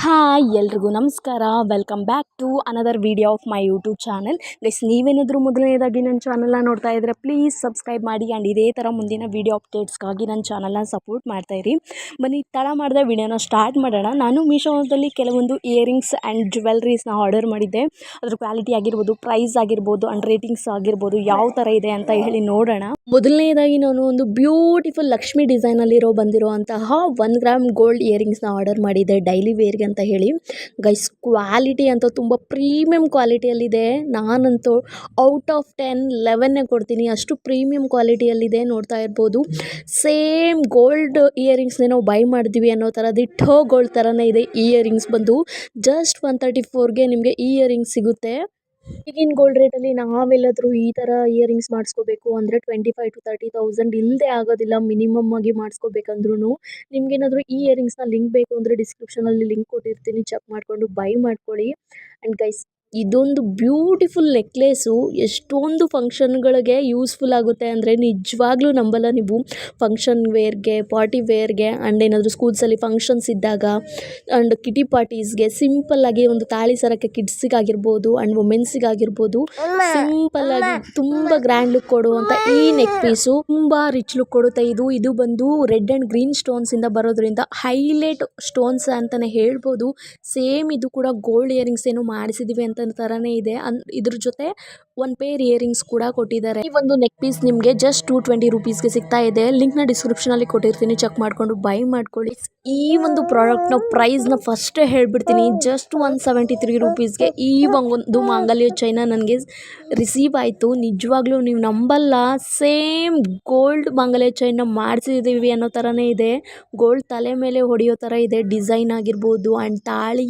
Hi ಎಲ್ರಿಗೂ ನಮಸ್ಕಾರ. Welcome back to another video of my YouTube channel. Guys, ನೀವೇನಾದರೂ ಮೊದಲನೇದಾಗಿ ನನ್ನ ಚಾನಲ್ನ ನೋಡ್ತಾ ಇದ್ದರೆ ಪ್ಲೀಸ್ ಸಬ್ಸ್ಕ್ರೈಬ್ ಮಾಡಿ ಆ್ಯಂಡ್ ಇದೇ ಥರ ಮುಂದಿನ ವೀಡಿಯೋ ಅಪ್ಡೇಟ್ಸ್ಗಾಗಿ ನನ್ನ ಚಾನಲ್ನ ಸಪೋರ್ಟ್ ಮಾಡ್ತಾಯಿರಿ. ಬನ್ನಿ, ತಡ ಮಾಡಿದೆ ವಿಡಿಯೋನ ಸ್ಟಾರ್ಟ್ ಮಾಡೋಣ. ನಾನು ಮೀಶೋದಲ್ಲಿ ಕೆಲವೊಂದು ಇಯರಿಂಗ್ಸ್ ಆ್ಯಂಡ್ ಜ್ಯುವೆಲ್ರೀಸ್ನ ಆರ್ಡರ್ ಮಾಡಿದ್ದೆ. ಅದ್ರ ಕ್ವಾಲಿಟಿ ಆಗಿರ್ಬೋದು, ಪ್ರೈಸ್ ಆಗಿರ್ಬೋದು ಆ್ಯಂಡ್ ರೇಟಿಂಗ್ಸ್ ಆಗಿರ್ಬೋದು ಯಾವ ಥರ ಇದೆ ಅಂತ ಹೇಳಿ ನೋಡೋಣ. ಮೊದಲನೇದಾಗಿ ನಾನು ಒಂದು ಬ್ಯೂಟಿಫುಲ್ ಲಕ್ಷ್ಮಿ ಡಿಸೈನಲ್ಲಿರೋ ಬಂದಿರುವಂತಹ 1 ಗ್ರಾಮ್ ಗೋಲ್ಡ್ ಇಯರಿಂಗ್ಸ್ನ ಆರ್ಡರ್ ಮಾಡಿದ್ದೆ ಡೈಲಿ ವೇರ್ಗೆ ಅಂತ ಹೇಳಿ. ಗೈಸ್, ಕ್ವಾಲಿಟಿ ಅಂತೂ ತುಂಬ ಪ್ರೀಮಿಯಂ ಕ್ವಾಲಿಟಿಯಲ್ಲಿದೆ. ನಾನಂತೂ ಔಟ್ ಆಫ್ 10 11 ಕೊಡ್ತೀನಿ, ಅಷ್ಟು ಪ್ರೀಮಿಯಂ ಕ್ವಾಲಿಟಿಯಲ್ಲಿದೆ. ನೋಡ್ತಾ ಇರ್ಬೋದು, ಸೇಮ್ ಗೋಲ್ಡ್ ಇಯರಿಂಗ್ಸ್ನೇ ನಾವು ಬೈ ಮಾಡಿದ್ವಿ ಅನ್ನೋ ಥರ ದಿಟ್ಟೋ ಗೋಲ್ಡ್ ಥರನೇ ಇದೆ. ಇಯರಿಂಗ್ಸ್ ಬಂದು ಜಸ್ಟ್ 134ಗೆ ನಿಮಗೆ ಈ ಇಯರಿಂಗ್ಸ್ ಸಿಗುತ್ತೆ. ಈಗಿನ ಗೋಲ್ಡ್ ರೇಟಲ್ಲಿ ನಾವೆಲ್ಲಾದರೂ ಈ ಥರ ಇಯರಿಂಗ್ಸ್ ಮಾಡಿಸ್ಕೋಬೇಕು ಅಂದರೆ 25,000 to 30,000 ಇಲ್ಲದೆ ಆಗೋದಿಲ್ಲ. ಮಿನಿಮಮ್ ಆಗಿ ಮಾಡಿಸ್ಕೋಬೇಕಂದ್ರೂ ನಿಮ್ಗೇನಾದರೂ ಈ ಇಯರಿಂಗ್ಸ್ನ ಲಿಂಕ್ ಬೇಕು ಅಂದರೆ ಡಿಸ್ಕ್ರಿಪ್ಷನಲ್ಲಿ ಲಿಂಕ್ ಕೊಟ್ಟಿರ್ತೀನಿ, ಚೆಕ್ ಮಾಡಿಕೊಂಡು ಬೈ ಮಾಡ್ಕೊಳ್ಳಿ. ಆ್ಯಂಡ್ ಗೈಸ್, ಇದೊಂದು ಬ್ಯೂಟಿಫುಲ್ ನೆಕ್ಲೇಸು ಎಷ್ಟೊಂದು ಫಂಕ್ಷನ್ಗಳಿಗೆ ಯೂಸ್ಫುಲ್ ಆಗುತ್ತೆ ಅಂದರೆ ನಿಜವಾಗ್ಲೂ ನಂಬಲ್ಲ ನೀವು. ಫಂಕ್ಷನ್ ವೇರ್ಗೆ, ಪಾರ್ಟಿ ವೇರ್ಗೆ ಆ್ಯಂಡ್ ಏನಾದರೂ ಸ್ಕೂಲ್ಸಲ್ಲಿ ಫಂಕ್ಷನ್ಸ್ ಇದ್ದಾಗ ಆ್ಯಂಡ್ ಕಿಟಿ ಪಾರ್ಟೀಸ್ಗೆ ಸಿಂಪಲ್ಲಾಗಿ ಒಂದು ತಾಳಿ ಸರಕ್ಕೆ ಕಿಡ್ಸಿಗಾಗಿರ್ಬೋದು ಆ್ಯಂಡ್ ವುಮೆನ್ಸಿಗಾಗಿರ್ಬೋದು ಸಿಂಪಲ್ಲಾಗಿ ತುಂಬ ಗ್ರ್ಯಾಂಡ್ ಲುಕ್ ಕೊಡುವಂಥ ಈ ನೆಕ್ ಪೀಸು ತುಂಬ ರಿಚ್ ಲುಕ್ ಕೊಡುತ್ತೆ. ಇದು ಬಂದು ರೆಡ್ ಆ್ಯಂಡ್ ಗ್ರೀನ್ ಸ್ಟೋನ್ಸಿಂದ ಬರೋದ್ರಿಂದ ಹೈಲೈಟ್ ಸ್ಟೋನ್ಸ್ ಅಂತಲೇ ಹೇಳ್ಬೋದು. ಸೇಮ್ ಇದು ಕೂಡ ಗೋಲ್ಡ್ ಇಯರಿಂಗ್ಸ್ ಏನು ಮಾಡಿಸಿದ್ದೀವಿ ಅಂತ ಥರನೇ ಇದೆ. ಇದ್ರ ಜೊತೆ 1 ಪೇರ್ ಇಯರಿಂಗ್ಸ್ ಕೂಡ ಕೊಟ್ಟಿದ್ದಾರೆ. ಈ ಒಂದು ನೆಕ್ ಪೀಸ್ ನಿಮಗೆ ಜಸ್ಟ್ 220 ರುಪೀಸ್ಗೆ ಸಿಗ್ತಾ ಇದೆ. ಲಿಂಕ್ನ ಡಿಸ್ಕ್ರಿಪ್ಷನಲ್ಲಿ ಕೊಟ್ಟಿರ್ತೀನಿ, ಚೆಕ್ ಮಾಡಿಕೊಂಡು ಬೈ ಮಾಡ್ಕೊಳ್ಳಿ. ಈ ಒಂದು ಪ್ರಾಡಕ್ಟ್ನ ಪ್ರೈಸ್ನ ಫಸ್ಟ್ ಹೇಳ್ಬಿಡ್ತೀನಿ. ಜಸ್ಟ್ 173 ರುಪೀಸ್ಗೆ ಈ ಒಂದು ಮಾಂಗಲ್ಯ ಚೈನ ನನಗೆ ರಿಸೀವ್ ಆಯಿತು. ನಿಜವಾಗ್ಲೂ ನೀವು ನಂಬಲ್ಲ, ಸೇಮ್ ಗೋಲ್ಡ್ ಮಾಂಗಲ್ಯ ಚೈನ ಮಾಡಿಸಿದ್ದೀವಿ ಅನ್ನೋ ಥರನೇ ಇದೆ. ಗೋಲ್ಡ್ ತಲೆ ಮೇಲೆ ಹೊಡೆಯೋ ಥರ ಇದೆ. ಡಿಸೈನ್ ಆಗಿರ್ಬೋದು ಆ್ಯಂಡ್ ತಾಳಿ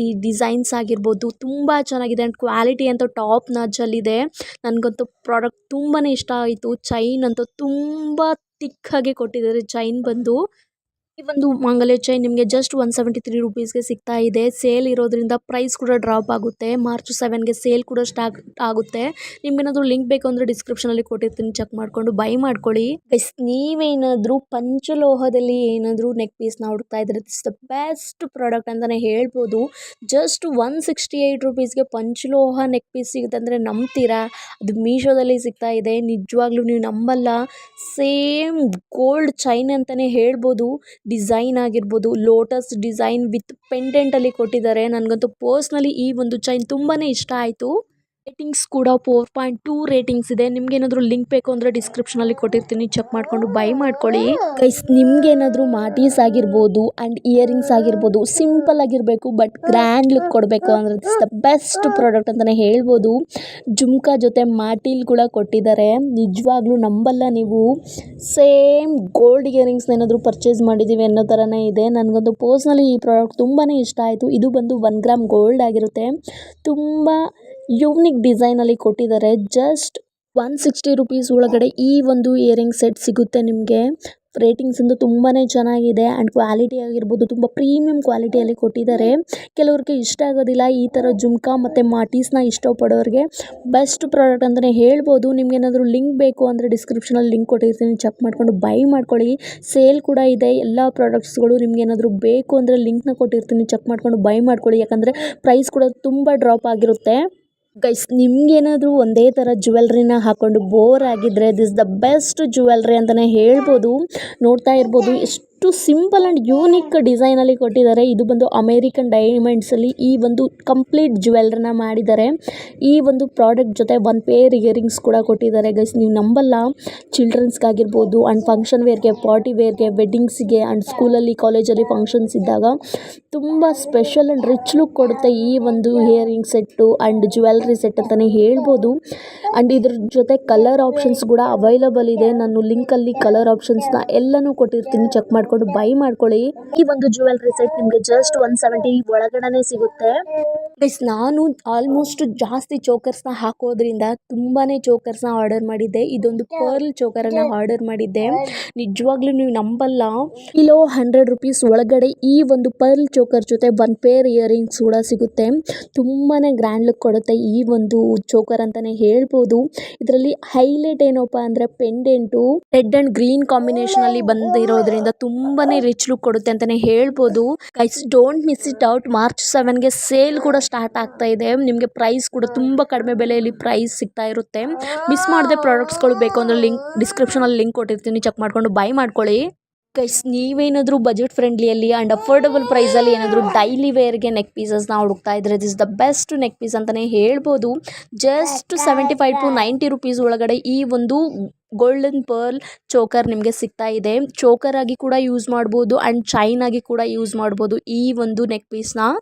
ಈ ಡಿಸೈನ್ಸ್ ಆಗಿರ್ಬೋದು ತುಂಬ ಚೆನ್ನಾಗಿದೆ. ಆ್ಯಂಡ್ ಕ್ವಾಲಿಟಿ ಅಂತೂ ಟಾಪ್ ನಾಚಲ್ಲಿದೆ. ನನಗಂತೂ ಪ್ರಾಡಕ್ಟ್ ತುಂಬಾ ಇಷ್ಟ ಆಯಿತು. ಚೈನ್ ಅಂತೂ ತುಂಬ ತಿಕ್ಕಾಗಿ ಕೊಟ್ಟಿದ್ದಾರೆ. ಚೈನ್ ಬಂದು ಈ ಒಂದು ಮಾಂಗಲ್ಯ ಚೈನ್ ನಿಮಗೆ ಜಸ್ಟ್ 173 ರುಪೀಸ್ಗೆ ಸಿಗ್ತಾ ಇದೆ. ಸೇಲ್ ಇರೋದ್ರಿಂದ ಪ್ರೈಸ್ ಕೂಡ ಡ್ರಾಪ್ ಆಗುತ್ತೆ. ಮಾರ್ಚ್ 7ಗೆ ಸೇಲ್ ಕೂಡ ಸ್ಟಾರ್ಟ್ ಆಗುತ್ತೆ. ನಿಮ್ಗೇನಾದರೂ ಲಿಂಕ್ ಬೇಕು ಅಂದರೆ ಡಿಸ್ಕ್ರಿಪ್ಷನಲ್ಲಿ ಕೊಟ್ಟಿರ್ತೀನಿ, ಚೆಕ್ ಮಾಡಿಕೊಂಡು ಬೈ ಮಾಡ್ಕೊಳ್ಳಿ. ಗೈಸ್, ನೀವೇನಾದರೂ ಪಂಚಲೋಹದಲ್ಲಿ ಏನಾದರೂ ನೆಕ್ ಪೀಸ್ನ ಹುಡುಕ್ತಾ ಇದ್ರೆ ದಿಸ್ ದ ಬೆಸ್ಟ್ ಪ್ರಾಡಕ್ಟ್ ಅಂತಲೇ ಹೇಳ್ಬೋದು. ಜಸ್ಟ್ 168 ರುಪೀಸ್ಗೆ ಪಂಚಲೋಹ ನೆಕ್ ಪೀಸ್ ಸಿಗುತ್ತೆ ಅಂದರೆ ನಂಬ್ತೀರಾ? ಅದು ಮೀಶೋದಲ್ಲಿ ಸಿಗ್ತಾ ಇದೆ. ನಿಜವಾಗ್ಲೂ ನೀವು ನಂಬಲ್ಲ, ಸೇಮ್ ಗೋಲ್ಡ್ ಚೈನ್ ಅಂತಲೇ ಹೇಳ್ಬೋದು. ಡಿಸೈನ್ ಆಗಿರ್ಬೋದು, ಲೋಟಸ್ ಡಿಸೈನ್ ವಿತ್ ಪೆಂಡೆಂಟಲ್ಲಿ ಕೊಟ್ಟಿದ್ದಾರೆ. ನನಗಂತೂ ಪರ್ಸ್ನಲಿ ಈ ಒಂದು ಚೈನ್ ತುಂಬಾ ಇಷ್ಟ ಆಯಿತು. ರೇಟಿಂಗ್ಸ್ ಕೂಡ 4.2 ರೇಟಿಂಗ್ಸ್ ಇದೆ. ನಿಮ್ಗೇನಾದರೂ ಲಿಂಕ್ ಬೇಕು ಅಂದರೆ ಡಿಸ್ಕ್ರಿಪ್ಷನಲ್ಲಿ ಕೊಟ್ಟಿರ್ತೀನಿ, ಚೆಕ್ ಮಾಡಿಕೊಂಡು ಬೈ ಮಾಡ್ಕೊಳ್ಳಿ. ಗೈಸ್, ನಿಮ್ಗೇನಾದರೂ ಮಾಟೀಸ್ ಆಗಿರ್ಬೋದು ಆ್ಯಂಡ್ ಇಯರಿಂಗ್ಸ್ ಆಗಿರ್ಬೋದು ಸಿಂಪಲ್ ಆಗಿರಬೇಕು ಬಟ್ ಗ್ರ್ಯಾಂಡ್ ಲುಕ್ ಕೊಡಬೇಕು ಅಂದರೆ ದಿಸ್ ದ ಬೆಸ್ಟ್ ಪ್ರಾಡಕ್ಟ್ ಅಂತಲೇ ಹೇಳ್ಬೋದು. ಜುಮ್ಕಾ ಜೊತೆ ಮಾಟೀಲ್ ಕೂಡ ಕೊಟ್ಟಿದ್ದಾರೆ. ನಿಜವಾಗ್ಲೂ ನಂಬಲ್ಲ ನೀವು, ಸೇಮ್ ಗೋಲ್ಡ್ ಇಯರಿಂಗ್ಸ್ನ ಏನಾದರೂ ಪರ್ಚೇಸ್ ಮಾಡಿದ್ದೀವಿ ಅನ್ನೋ ಥರನೇ ಇದೆ. ನನಗಂತೂ ಪರ್ಸ್ನಲಿ ಈ ಪ್ರಾಡಕ್ಟ್ ತುಂಬಾ ಇಷ್ಟ ಆಯಿತು. ಇದು ಬಂದು 1 ಗ್ರಾಮ್ ಗೋಲ್ಡ್ ಆಗಿರುತ್ತೆ. ತುಂಬ ಯೂನಿಕ್ ಡಿಸೈನಲ್ಲಿ ಕೊಟ್ಟಿದ್ದಾರೆ. ಜಸ್ಟ್ 160 ರುಪೀಸ್ ಒಳಗಡೆ ಈ ಒಂದು ಇಯರಿಂಗ್ ಸೆಟ್ ಸಿಗುತ್ತೆ ನಿಮಗೆ. ರೇಟಿಂಗ್ಸ್ ಅಂತೂ ತುಂಬಾ ಚೆನ್ನಾಗಿದೆ ಆ್ಯಂಡ್ ಕ್ವಾಲಿಟಿ ಆಗಿರ್ಬೋದು ತುಂಬ ಪ್ರೀಮಿಯಂ ಕ್ವಾಲಿಟಿಯಲ್ಲಿ ಕೊಟ್ಟಿದ್ದಾರೆ. ಕೆಲವ್ರಿಗೆ ಇಷ್ಟ ಆಗೋದಿಲ್ಲ ಈ ಥರ ಜುಮ್ಕಾ ಮತ್ತು ಮಾಟೀಸ್ನ ಇಷ್ಟಪಡೋರಿಗೆ ಬೆಸ್ಟ್ ಪ್ರಾಡಕ್ಟ್ ಅಂತಲೇ ಹೇಳ್ಬೋದು. ನಿಮ್ಗೇನಾದರೂ ಲಿಂಕ್ ಬೇಕು ಅಂದರೆ ಡಿಸ್ಕ್ರಿಪ್ಷನಲ್ಲಿ ಲಿಂಕ್ ಕೊಟ್ಟಿರ್ತೀನಿ, ಚೆಕ್ ಮಾಡಿಕೊಂಡು ಬೈ ಮಾಡ್ಕೊಳ್ಳಿ. ಸೇಲ್ ಕೂಡ ಇದೆ ಎಲ್ಲ ಪ್ರಾಡಕ್ಟ್ಸ್ಗಳು. ನಿಮ್ಗೇನಾದರೂ ಬೇಕು ಅಂದರೆ ಲಿಂಕ್ನ ಕೊಟ್ಟಿರ್ತೀನಿ, ಚೆಕ್ ಮಾಡಿಕೊಂಡು ಬೈ ಮಾಡ್ಕೊಳ್ಳಿ. ಯಾಕಂದರೆ ಪ್ರೈಸ್ ಕೂಡ ತುಂಬ ಡ್ರಾಪ್ ಆಗಿರುತ್ತೆ. ಗೈಸ್, ನಿಮ್ಗೇನಾದರೂ ಒಂದೇ ಥರ ಜ್ಯುವೆಲ್ರಿನ ಹಾಕ್ಕೊಂಡು ಬೋರ್ ಆಗಿದ್ದರೆ ದಿಸ್ ದ ಬೆಸ್ಟ್ ಜ್ಯುವೆಲ್ರಿ ಅಂತಲೇ ಹೇಳ್ಬೋದು. ನೋಡ್ತಾ ಇರ್ಬೋದು ಎಷ್ಟು ಸಿಂಪಲ್ ಆ್ಯಂಡ್ ಯೂನಿಕ್ ಡಿಸೈನಲ್ಲಿ ಕೊಟ್ಟಿದ್ದಾರೆ. ಇದು ಬಂದು ಅಮೇರಿಕನ್ ಡೈಮಂಡ್ಸಲ್ಲಿ ಈ ಒಂದು ಕಂಪ್ಲೀಟ್ ಜ್ಯುವೆಲ್ರಿನ ಮಾಡಿದ್ದಾರೆ. ಈ ಒಂದು ಪ್ರಾಡಕ್ಟ್ ಜೊತೆ 1 ಪೇರ್ ಇಯರಿಂಗ್ಸ್ ಕೂಡ ಕೊಟ್ಟಿದ್ದಾರೆ. ಗೈಸ್, ನೀವು ನಂಬಲ್ಲ, ಚಿಲ್ಡ್ರನ್ಸ್ಗಾಗಿರ್ಬೋದು ಆ್ಯಂಡ್ ಫಂಕ್ಷನ್ ವೇರ್ಗೆ, ಪಾರ್ಟಿ ವೇರ್ಗೆ, ವೆಡ್ಡಿಂಗ್ಸಿಗೆ ಆ್ಯಂಡ್ ಸ್ಕೂಲಲ್ಲಿ ಕಾಲೇಜಲ್ಲಿ ಫಂಕ್ಷನ್ಸ್ ಇದ್ದಾಗ ತುಂಬ ಸ್ಪೆಷಲ್ ಆ್ಯಂಡ್ ರಿಚ್ ಲುಕ್ ಕೊಡುತ್ತೆ ಈ ಒಂದು earring set and jewellery set ಅಂತಲೇ ಹೇಳ್ಬೋದು. ಆ್ಯಂಡ್ ಇದ್ರ ಜೊತೆ ಕಲರ್ ಆಪ್ಷನ್ಸ್ ಕೂಡ ಅವೈಲಬಲ್ ಇದೆ. ನಾನು ಲಿಂಕಲ್ಲಿ ಕಲರ್ ಆಪ್ಷನ್ಸ್ನ ಎಲ್ಲನೂ ಕೊಟ್ಟಿರ್ತೀನಿ, ಚೆಕ್ ಮಾಡಿಕೊಂಡು ಬೈ ಮಾಡ್ಕೊಳ್ಳಿ. ಈ ಒಂದು ಜ್ಯುವೆಲ್ರಿ ಸೆಟ್ ನಿಮಗೆ ಜಸ್ಟ್ 170 ಒಳಗಡೆ ಸಿಗುತ್ತೆ. ಗೈಸ್, ನಾನು ಆಲ್ಮೋಸ್ಟ್ ಜಾಸ್ತಿ ಚೋಕರ್ಸ್ನ ಹಾಕೋದ್ರಿಂದ ತುಂಬಾ ಚೋಕರ್ಸ್ನ ಆರ್ಡರ್ ಮಾಡಿದ್ದೆ. ಇದೊಂದು ಪರ್ಲ್ ಚೋಕರನ್ನು ಆರ್ಡರ್ ಮಾಡಿದ್ದೆ. ನಿಜವಾಗ್ಲೂ ನೀವು ನಂಬಲ್ಲ, ಕಿಲೋ 100 ರುಪೀಸ್ ಒಳಗಡೆ ಈ ಒಂದು ಪರ್ಲ್ ಚೋಕರ್ ಜೊತೆ ಒನ್ ಪೇರ್ ಇಯರಿಂಗ್ಸ್ ಕೂಡ ಸಿಗುತ್ತೆ. ತುಂಬಾ ಗ್ರ್ಯಾಂಡ್ ಲುಕ್ ಕೊಡುತ್ತೆ ಈ ಒಂದು ಚೋಕರ್ ಅಂತಲೇ ಹೇಳ್ಬೋದು. ಇದರಲ್ಲಿ ಹೈಲೈಟ್ ಏನಪ್ಪ ಅಂದರೆ ಪೆಂಡೆಂಟು ರೆಡ್ ಆ್ಯಂಡ್ ಗ್ರೀನ್ ಕಾಂಬಿನೇಷನಲ್ಲಿ ಬಂದಿರೋದ್ರಿಂದ ತುಂಬಾ ರಿಚ್ ಲುಕ್ ಕೊಡುತ್ತೆ ಅಂತಲೇ ಹೇಳ್ಬೋದು. Guys don't miss it out. March 7ಗೆ ಸೇಲ್ ಕೂಡ ಸ್ಟಾರ್ಟ್ ಆಗ್ತಾ ಇದೆ. ನಿಮಗೆ ಪ್ರೈಸ್ ಕೂಡ ತುಂಬ ಕಡಿಮೆ ಬೆಲೆಯಲ್ಲಿ ಪ್ರೈಸ್ ಸಿಗ್ತಾ ಇರುತ್ತೆ. ಮಿಸ್ ಮಾಡದೆ ಪ್ರಾಡಕ್ಟ್ಸ್ಗಳು ಬೇಕು ಅಂದರೆ ಡಿಸ್ಕ್ರಿಪ್ಷನಲ್ಲಿ ಲಿಂಕ್ ಕೊಟ್ಟಿರ್ತೀನಿ, ಚೆಕ್ ಮಾಡ್ಕೊಂಡು ಬೈ ಮಾಡ್ಕೊಳ್ಳಿ. ಗೈಸ್ ನೀವೇನಾದರೂ ಬಜೆಟ್ ಫ್ರೆಂಡ್ಲಿಯಲ್ಲಿ ಆ್ಯಂಡ್ ಅಫೋರ್ಡಬಲ್ ಪ್ರೈಸಲ್ಲಿ ಏನಾದರೂ ಡೈಲಿ ವೇರ್ಗೆ ನೆಕ್ ಪೀಸಸ್ನ ಹುಡುಕ್ತಾ ಇದ್ರೆ this the best neck piece ಅಂತಲೇ ಹೇಳ್ಬೋದು. ಜಸ್ಟ್ 75 to 90 ರುಪೀಸ್ ಒಳಗಡೆ ಈ ಒಂದು ಗೋಲ್ಡನ್ ಪರ್ಲ್ ಚೋಕರ್ ನಿಮಗೆ ಸಿಗ್ತಾ ಇದೆ. ಚೋಕರ್ ಆಗಿ ಕೂಡ ಯೂಸ್ ಮಾಡ್ಬೋದು ಆ್ಯಂಡ್ ಚೈನ್ ಆಗಿ ಕೂಡ ಯೂಸ್ ಮಾಡ್ಬೋದು ಈ ಒಂದು ನೆಕ್ ಪೀಸ್ನ.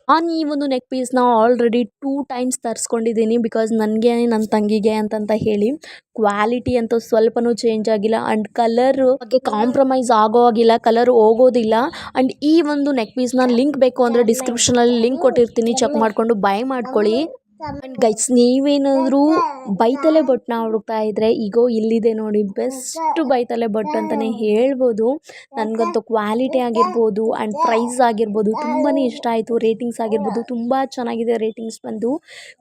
ನಾನು ಈ ಒಂದು ನೆಕ್ ಪೀಸ್ನ ಆಲ್ರೆಡಿ 2 times ತರಿಸ್ಕೊಂಡಿದ್ದೀನಿ. ಬಿಕಾಸ್ ನನಗೆ ನನ್ನ ತಂಗಿಗೆ ಅಂತಂತ ಹೇಳಿ. ಕ್ವಾಲಿಟಿ ಅಂತೂ ಸ್ವಲ್ಪನೂ ಚೇಂಜ್ ಆಗಿಲ್ಲ ಆ್ಯಂಡ್ ಕಲರ್ ಬಗ್ಗೆ ಕಾಂಪ್ರಮೈಸ್ ಆಗೋ ಆಗಿಲ್ಲ, ಕಲರ್ ಹೋಗೋದಿಲ್ಲ. ಆ್ಯಂಡ್ ಈ ಒಂದು ನೆಕ್ ಪೀಸ್ನ ಲಿಂಕ್ ಬೇಕು ಅಂದರೆ ಡಿಸ್ಕ್ರಿಪ್ಷನಲ್ಲಿ ಲಿಂಕ್ ಕೊಟ್ಟಿರ್ತೀನಿ, ಚೆಕ್ ಮಾಡಿಕೊಂಡು ಬೈ ಮಾಡ್ಕೊಳ್ಳಿ. ಆ್ಯಂಡ್ ಗೈಸ್ ನೀವೇನಾದರೂ ಬೈತಲೆ ಬೊಟ್ಟನ್ನ ಹುಡುಕ್ತಾ ಇದ್ದರೆ ಈಗೋ ಇಲ್ಲಿದೆ ನೋಡಿ, ಬೆಸ್ಟ್ ಬೈತಲೆ ಬೊಟ್ಟು ಅಂತಲೇ ಹೇಳ್ಬೋದು. ನನಗಂತೂ ಕ್ವಾಲಿಟಿ ಆಗಿರ್ಬೋದು ಆ್ಯಂಡ್ ಪ್ರೈಸ್ ಆಗಿರ್ಬೋದು ತುಂಬಾ ಇಷ್ಟ ಆಯಿತು. ರೇಟಿಂಗ್ಸ್ ಆಗಿರ್ಬೋದು ತುಂಬ ಚೆನ್ನಾಗಿದೆ. ರೇಟಿಂಗ್ಸ್ ಬಂದು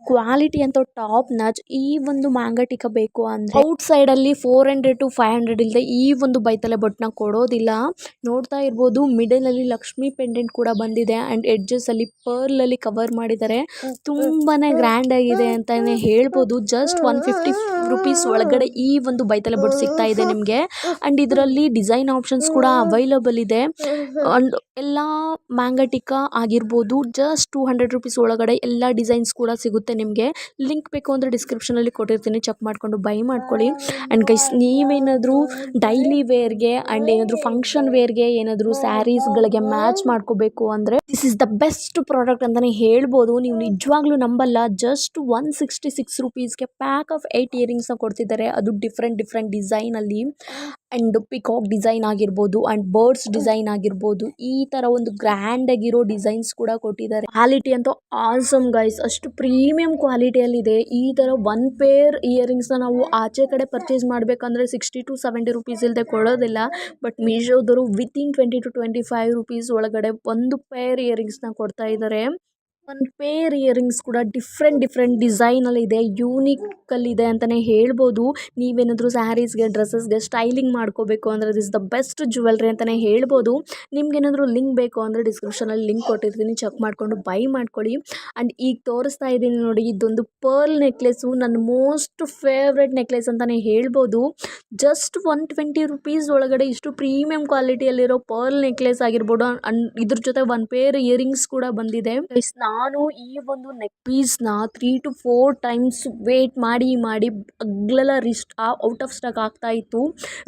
ಕ್ವಾಲಿಟಿ ಅಂತೂ ಟಾಪ್ ನಾಚ್. ಈ ಒಂದು ಮ್ಯಾಂಗಟಿಕ ಬೇಕು ಅಂದರೆ ಔಟ್ಸೈಡಲ್ಲಿ 400 to 500 ಇಲ್ಲದೆ ಈ ಒಂದು ಬೈತಲೆ ಬೊಟ್ಟನ್ನ ಕೊಡೋದಿಲ್ಲ. ನೋಡ್ತಾ ಇರ್ಬೋದು ಮಿಡಲಲ್ಲಿ ಲಕ್ಷ್ಮಿ ಪೆಂಡೆಂಟ್ ಕೂಡ ಬಂದಿದೆ ಆ್ಯಂಡ್ ಎಡ್ಜಸಲ್ಲಿ ಪರ್ಲಲ್ಲಿ ಕವರ್ ಮಾಡಿದ್ದಾರೆ. ತುಂಬಾ ಗ್ರ್ಯಾಂಡ್ ಆಗಿದೆ ಅಂತಲೇ ಹೇಳ್ಬೋದು. ಜಸ್ಟ್ 150 ರುಪೀಸ್ ಒಳಗಡೆ ಈ ಒಂದು ಬೈತಲೆ ಬೊಟ್ಟು ಸಿಗ್ತಾ ಇದೆ ನಿಮಗೆ. ಆ್ಯಂಡ್ ಇದರಲ್ಲಿ ಡಿಸೈನ್ ಆಪ್ಷನ್ಸ್ ಕೂಡ ಅವೈಲಬಲ್ ಇದೆ. ಆ್ಯಂಡ್ ಎಲ್ಲ ಮ್ಯಾಂಗಟಿಕಾ ಆಗಿರ್ಬೋದು ಜಸ್ಟ್ 200 ರುಪೀಸ್ ಒಳಗಡೆ ಎಲ್ಲ ಡಿಸೈನ್ಸ್ ಕೂಡ ಸಿಗುತ್ತೆ ನಿಮಗೆ. ಲಿಂಕ್ ಬೇಕು ಅಂದರೆ ಡಿಸ್ಕ್ರಿಪ್ಷನಲ್ಲಿ ಕೊಟ್ಟಿರ್ತೀನಿ, ಚೆಕ್ ಮಾಡಿಕೊಂಡು ಬೈ ಮಾಡ್ಕೊಳ್ಳಿ. ಆ್ಯಂಡ್ ಗೈಸ್ ನೀವೇನಾದರೂ ಡೈಲಿ ವೇರ್ಗೆ ಆ್ಯಂಡ್ ಏನಾದರೂ ಫಂಕ್ಷನ್ ವೇರ್ಗೆ ಏನಾದರೂ ಸ್ಯಾರೀಸ್ಗಳಿಗೆ ಮ್ಯಾಚ್ ಮಾಡ್ಕೋಬೇಕು ಅಂದರೆ this is the best product ಅಂತಲೇ ಹೇಳ್ಬೋದು. ನೀವು ನಿಜವಾಗ್ಲೂ ನಂಬಲ್ಲ, ಜಸ್ಟ್ 166 ರುಪೀಸ್ಗೆ ಪ್ಯಾಕ್ ಆಫ್ 8 ಇಯರಿಂಗ್ಸ್ನ ಕೊಡ್ತಿದ್ದಾರೆ. ಅದು ಡಿಫ್ರೆಂಟ್ ಡಿಸೈನಲ್ಲಿ ಆ್ಯಂಡ್ ಪಿಕಾಕ್ ಡಿಸೈನ್ ಆಗಿರ್ಬೋದು ಆ್ಯಂಡ್ ಬರ್ಡ್ಸ್ ಡಿಸೈನ್ ಆಗಿರ್ಬೋದು ಈ ಥರ ಒಂದು ಗ್ರ್ಯಾಂಡ್ ಆಗಿರೋ ಡಿಸೈನ್ಸ್ ಕೂಡ ಕೊಟ್ಟಿದ್ದಾರೆ. ಕ್ವಾಲಿಟಿ ಅಂತೂ ಆಸಮ್ ಗೈಸ್, ಅಷ್ಟು ಪ್ರೀಮಿಯಂ ಕ್ವಾಲಿಟಿಯಲ್ಲಿದೆ. ಈ ಥರ 1 ಪೇರ್ ಇಯರಿಂಗ್ಸ್ನ ನಾವು ಆಚೆ ಕಡೆ ಪರ್ಚೇಸ್ ಮಾಡಬೇಕಂದ್ರೆ 60 to 70 ರುಪೀಸ್ ಇಲ್ಲದೆ ಕೊಡೋದಿಲ್ಲ. ಬಟ್ ಮೀಶೋದವರು ವಿತಿನ್ 20 to 25 ರುಪೀಸ್ ಒಳಗಡೆ 1 ಪೇರ್ ಇಯರಿಂಗ್ಸ್ನ ಕೊಡ್ತಾ ಇದ್ದಾರೆ. 1 ಪೇರ್ ಇಯರಿಂಗ್ಸ್ ಕೂಡ ಡಿಫ್ರೆಂಟ್ ಡಿಸೈನಲ್ಲಿ ಇದೆ, ಯೂನಿಕಲ್ಲಿದೆ ಅಂತಲೇ ಹೇಳ್ಬೋದು. ನೀವೇನಾದರೂ ಸ್ಯಾರೀಸ್ಗೆ ಡ್ರೆಸ್ಸಸ್ಗೆ ಸ್ಟೈಲಿಂಗ್ ಮಾಡ್ಕೋಬೇಕು ಅಂದರೆ ದಿಸ್ ದ ಬೆಸ್ಟ್ ಜ್ಯುವೆಲ್ರಿ ಅಂತಲೇ ಹೇಳ್ಬೋದು. ನಿಮ್ಗೇನಾದರೂ ಲಿಂಕ್ ಬೇಕು ಅಂದರೆ ಡಿಸ್ಕ್ರಿಪ್ಷನಲ್ಲಿ ಲಿಂಕ್ ಕೊಟ್ಟಿರ್ತೀನಿ, ಚೆಕ್ ಮಾಡಿಕೊಂಡು ಬೈ ಮಾಡ್ಕೊಳ್ಳಿ. ಆ್ಯಂಡ್ ಈಗ ತೋರಿಸ್ತಾ ಇದ್ದೀನಿ ನೋಡಿ, ಇದೊಂದು ಪರ್ಲ್ ನೆಕ್ಲೆಸ್ಸು ನನ್ನ ಮೋಸ್ಟ್ ಫೇವ್ರೆಟ್ ನೆಕ್ಲೆಸ್ ಅಂತಲೇ ಹೇಳ್ಬೋದು. ಜಸ್ಟ್ 120 ರುಪೀಸ್ ಒಳಗಡೆ ಇಷ್ಟು ಪ್ರೀಮಿಯಂ ಕ್ವಾಲಿಟಿಯಲ್ಲಿರೋ ಪರ್ಲ್ ನೆಕ್ಲೆಸ್ ಆಗಿರ್ಬೋದು ಆ್ಯಂಡ್ ಇದ್ರ ಜೊತೆ 1 ಪೇರ್ ಇಯರಿಂಗ್ಸ್ ಕೂಡ ಬಂದಿದೆ. ನಾನು ಈ ಒಂದು ನೆಕ್ ಪೀಸ್ನ 3 to 4 times ವೇಟ್ ಮಾಡಿ ಅಗ್ಲೆಲ್ಲ ಔಟ್ ಆಫ್ ಸ್ಟಾಕ್ ಆಗ್ತಾ ಇತ್ತು.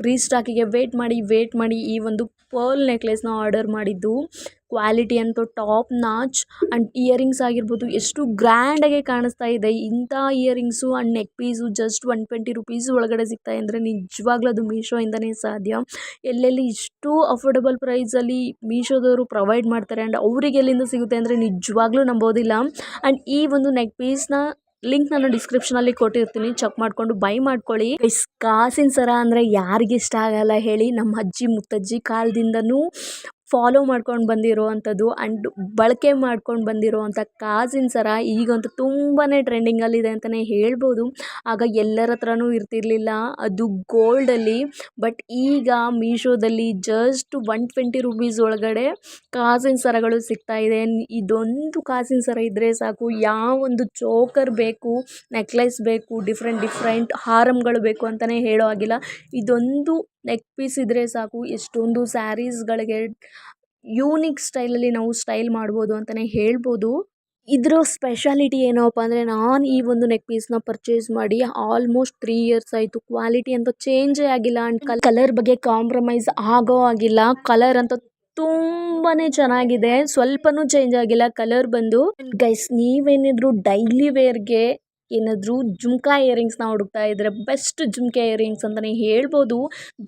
ರೀಸ್ಟಾಕಿಗೆ ವೇಟ್ ಮಾಡಿ ಈ ಒಂದು ಪರ್ಲ್ ನೆಕ್ಲೆಸ್ನ ಆರ್ಡರ್ ಮಾಡಿದ್ದು. ಕ್ವಾಲಿಟಿ ಅಂತೂ ಟಾಪ್ ನಾಚ್ ಆ್ಯಂಡ್ ಇಯರಿಂಗ್ಸ್ ಆಗಿರ್ಬೋದು ಎಷ್ಟು ಗ್ರ್ಯಾಂಡಾಗಿ ಕಾಣಿಸ್ತಾ ಇದೆ. ಇಂಥ earrings and neck piece just 120 rupees ಒಳಗಡೆ ಸಿಗ್ತಾ ಅಂದರೆ ನಿಜವಾಗ್ಲೂ ಅದು ಮೀಶೋಯಿಂದನೇ ಸಾಧ್ಯ. ಎಲ್ಲೆಲ್ಲಿ ಇಷ್ಟು ಅಫೋರ್ಡಬಲ್ ಪ್ರೈಸಲ್ಲಿ ಮೀಶೋದವರು ಪ್ರೊವೈಡ್ ಮಾಡ್ತಾರೆ ಆ್ಯಂಡ್ ಅವ್ರಿಗೆ ಎಲ್ಲಿಂದ ಸಿಗುತ್ತೆ ಅಂದರೆ ನಿಜವಾಗ್ಲೂ ನಂಬೋದಿಲ್ಲ. ಆ್ಯಂಡ್ ಈ ಒಂದು ನೆಕ್ ಪೀಸ್ನ ಲಿಂಕ್ ನಾನು ಡಿಸ್ಕ್ರಿಪ್ಷನಲ್ಲಿ ಕೊಟ್ಟಿರ್ತೀನಿ, ಚೆಕ್ ಮಾಡಿಕೊಂಡು ಬೈ ಮಾಡ್ಕೊಳ್ಳಿ. ಕಾಸಿನ ಸರ ಅಂದರೆ ಯಾರಿಗಿಷ್ಟ ಆಗಲ್ಲ ಹೇಳಿ. ನಮ್ಮ ಅಜ್ಜಿ ಮುತ್ತಜ್ಜಿ ಕಾಲದಿಂದನೂ ಫಾಲೋ ಮಾಡ್ಕೊಂಡು ಬಂದಿರೋ ಅಂಥದ್ದು ಆ್ಯಂಡ್ ಬಳಕೆ ಮಾಡ್ಕೊಂಡು ಬಂದಿರೋ ಅಂಥ ಕಾಸಿನ ಸರ ಈಗಂತೂ ತುಂಬಾ ಟ್ರೆಂಡಿಂಗಲ್ಲಿದೆ ಅಂತಲೇ ಹೇಳ್ಬೋದು. ಆಗ ಎಲ್ಲರ ಹತ್ರನೂ ಇರ್ತಿರ್ಲಿಲ್ಲ ಅದು ಗೋಲ್ಡಲ್ಲಿ. ಬಟ್ ಈಗ ಮೀಶೋದಲ್ಲಿ ಜಸ್ಟ್ 120 ರುಪೀಸ್ ಒಳಗಡೆ ಕಾಸಿನ ಸರಗಳು ಸಿಗ್ತಾ ಇದೆ. ಇದೊಂದು ಕಾಸಿನ ಸರ ಇದ್ದರೆ ಸಾಕು, ಯಾವೊಂದು ಚೋಕರ್ ಬೇಕು, ನೆಕ್ಲೆಸ್ ಬೇಕು, ಡಿಫ್ರೆಂಟ್ ಹಾರಮ್ಗಳು ಬೇಕು ಅಂತಲೇ ಹೇಳೋ ಆಗಿಲ್ಲ. ಇದೊಂದು ನೆಕ್ ಪೀಸ್ ಇದ್ದರೆ ಸಾಕು, ಎಷ್ಟೊಂದು ಸ್ಯಾರೀಸ್ಗಳಿಗೆ ಯೂನಿಕ್ ಸ್ಟೈಲಲ್ಲಿ ನಾವು ಸ್ಟೈಲ್ ಮಾಡ್ಬೋದು ಅಂತಲೇ ಹೇಳ್ಬೋದು. ಇದರ ಸ್ಪೆಷಾಲಿಟಿ ಏನಪ್ಪ ಅಂದರೆ ನಾನು ಈ ಒಂದು ನೆಕ್ ಪೀಸ್ನ ಪರ್ಚೇಸ್ ಮಾಡಿ ಆಲ್ಮೋಸ್ಟ್ 3 years ಆಯಿತು. ಕ್ವಾಲಿಟಿ ಅಂತೂ ಚೇಂಜೇ ಆಗಿಲ್ಲ ಆ್ಯಂಡ್ ಕಲರ್ ಬಗ್ಗೆ ಕಾಂಪ್ರಮೈಸ್ ಆಗೋ ಆಗಿಲ್ಲ. ಕಲರ್ ಅಂತೂ ತುಂಬಾ ಚೆನ್ನಾಗಿದೆ, ಸ್ವಲ್ಪನೂ ಚೇಂಜ್ ಆಗಿಲ್ಲ ಕಲರ್ ಬಂದು. ಗೈಸ್ ನೀವೇನಿದ್ರು ಡೈಲಿ ವೇರ್ಗೆ ಏನಾದರೂ ಜುಮ್ಕಾ ಇಯರಿಂಗ್ಸ್ನ ಹುಡುಕ್ತಾ ಇದ್ದರೆ ಬೆಸ್ಟ್ ಜುಮ್ಕಾ ಇಯರಿಂಗ್ಸ್ ಅಂತಲೇ ಹೇಳ್ಬೋದು.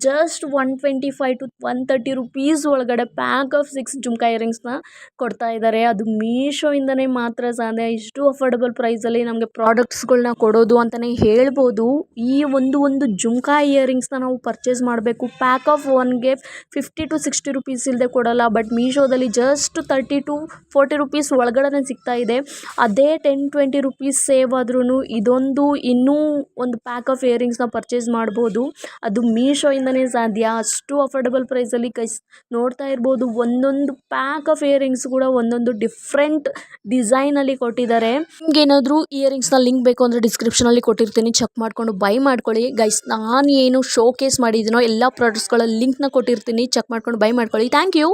ಜಸ್ಟ್ 125 to 130 ರುಪೀಸ್ ಒಳಗಡೆ ಪ್ಯಾಕ್ ಆಫ್ 6 ಜುಮ್ಕಾ ಇಯರಿಂಗ್ಸ್ನ ಕೊಡ್ತಾ ಇದ್ದಾರೆ. ಅದು ಮೀಶೋಯಿಂದನೇ ಮಾತ್ರ ಸಾಧ್ಯ. ಇಷ್ಟು ಅಫೋರ್ಡಬಲ್ ಪ್ರೈಸಲ್ಲಿ ನಮಗೆ ಪ್ರಾಡಕ್ಟ್ಸ್ಗಳನ್ನ ಕೊಡೋದು ಅಂತಲೇ ಹೇಳ್ಬೋದು. ಈ ಒಂದು ಜುಮ್ಕಾ ಇಯರಿಂಗ್ಸ್ನ ನಾವು ಪರ್ಚೇಸ್ ಮಾಡಬೇಕು. ಪ್ಯಾಕ್ ಆಫ್ ಒನ್ಗೆ 50 to 60 ರುಪೀಸ್ ಇಲ್ಲದೆ ಕೊಡೋಲ್ಲ. ಬಟ್ ಮೀಶೋದಲ್ಲಿ ಜಸ್ಟ್ 30 to 40 ರುಪೀಸ್ ಒಳಗಡೆ ಸಿಗ್ತಾ ಇದೆ. ಅದೇ 10-20 ರುಪೀಸ್ ಸೇವ್ ಆದ್ರೂ ಇದೊಂದು ಇನ್ನೂ ಒಂದು ಪ್ಯಾಕ್ ಆಫ್ ಇಯರಿಂಗ್ಸ್ನ ಪರ್ಚೇಸ್ ಮಾಡ್ಬೋದು. ಅದು ಮೀಶೋಯಿಂದನೇ ಸಾಧ್ಯ. ಅಷ್ಟು ಅಫೋರ್ಡಬಲ್ ಪ್ರೈಸಲ್ಲಿ ಗೈಸ್ ನೋಡ್ತಾ ಇರ್ಬೋದು. ಒಂದೊಂದು ಪ್ಯಾಕ್ ಆಫ್ ಇಯರಿಂಗ್ಸ್ ಕೂಡ ಒಂದೊಂದು ಡಿಫ್ರೆಂಟ್ ಡಿಸೈನಲ್ಲಿ ಕೊಟ್ಟಿದ್ದಾರೆ. ನಿಮ್ಗೇನಾದರೂ ಇಯರಿಂಗ್ಸ್ನ ಲಿಂಕ್ ಬೇಕು ಅಂದರೆ ಡಿಸ್ಕ್ರಿಪ್ಷನಲ್ಲಿ ಕೊಟ್ಟಿರ್ತೀನಿ, ಚೆಕ್ ಮಾಡಿಕೊಂಡು ಬೈ ಮಾಡ್ಕೊಳ್ಳಿ. ಗೈಸ್ ನಾನು ಏನು ಶೋ ಕೇಸ್ ಮಾಡಿದ್ದೀನೋ ಎಲ್ಲ ಪ್ರಾಡಕ್ಟ್ಸ್ಗಳ ಲಿಂಕ್ನ ಕೊಟ್ಟಿರ್ತೀನಿ, ಚೆಕ್ ಮಾಡ್ಕೊಂಡು ಬೈ ಮಾಡ್ಕೊಳ್ಳಿ. Thank you.